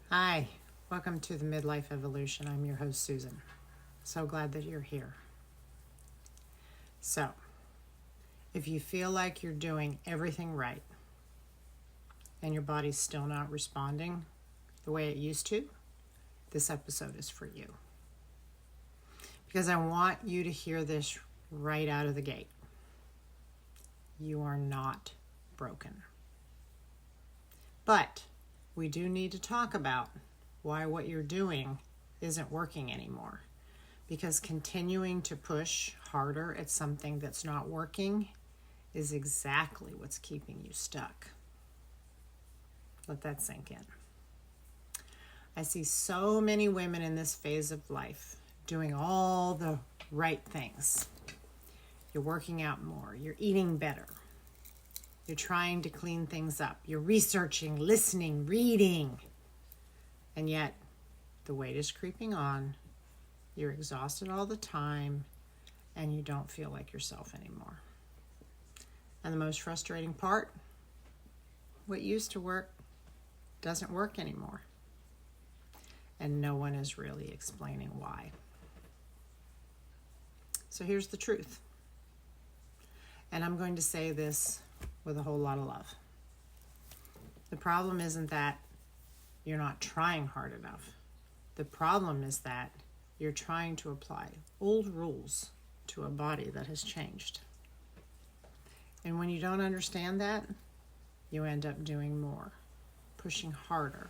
Hi, welcome to the Midlife Evolution. I'm your host, Susan. So glad that you're here. So, if you feel like you're doing everything right and your body's still not responding the way it used to, this episode is for you. Because I want you to hear this right out of the gate. You are not broken. But we do need to talk about why what you're doing isn't working anymore. Because continuing to push harder at something that's not working is exactly what's keeping you stuck. Let that sink in. I see so many women in this phase of life doing all the right things. You're working out more, you're eating better, you're trying to clean things up, you're researching, listening, reading, and yet the weight is creeping on, you're exhausted all the time, and you don't feel like yourself anymore. And the most frustrating part, what used to work doesn't work anymore. And no one is really explaining why. So here's the truth. And I'm going to say this with a whole lot of love. The problem isn't that you're not trying hard enough. The problem is that you're trying to apply old rules to a body that has changed. And when you don't understand that, you end up doing more, pushing harder,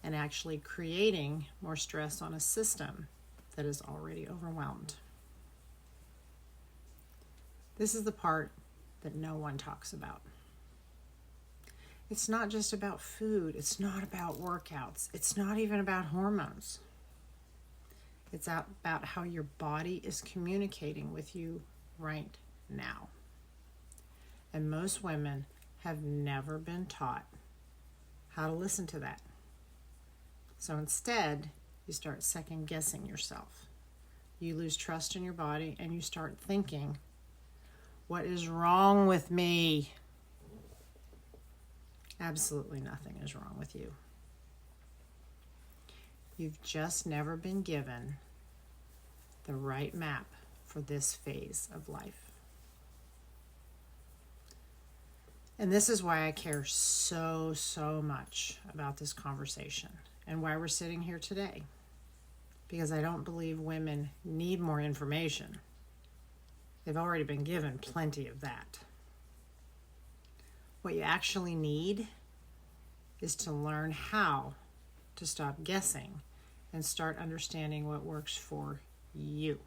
and actually creating more stress on a system that is already overwhelmed. This is the part that no one talks about. It's not just about food. It's not about workouts. It's not even about hormones. It's about how your body is communicating with you right now. And most women have never been taught how to listen to that. So instead, you start second guessing yourself. You lose trust in your body and you start thinking, what is wrong with me? Absolutely nothing is wrong with you. You've just never been given the right map for this phase of life. And this is why I care so much about this conversation and why we're sitting here today. Because I don't believe women need more information. They've already been given plenty of that. What you actually need is to learn how to stop guessing and start understanding what works for you.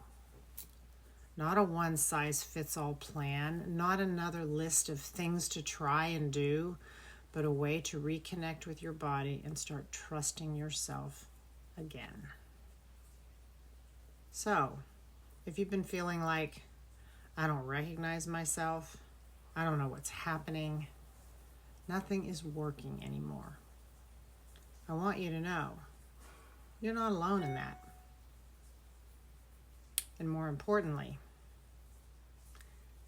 Not a one-size-fits-all plan, not another list of things to try and do, but a way to reconnect with your body and start trusting yourself again. So, if you've been feeling like, I don't recognize myself, I don't know what's happening, nothing is working anymore, I want you to know you're not alone in that. And more importantly,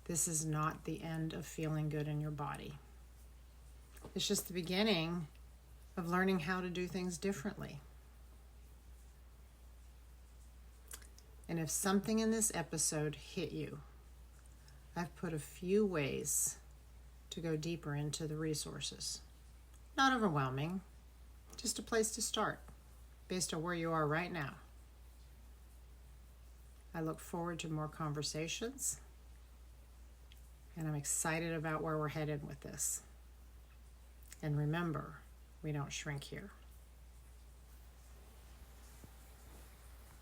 this is not the end of feeling good in your body. It's just the beginning of learning how to do things differently. And if something in this episode hit you, I've put a few ways to go deeper into the resources. Not overwhelming, just a place to start based on where you are right now. I look forward to more conversations, and I'm excited about where we're headed with this. And remember, we don't shrink here.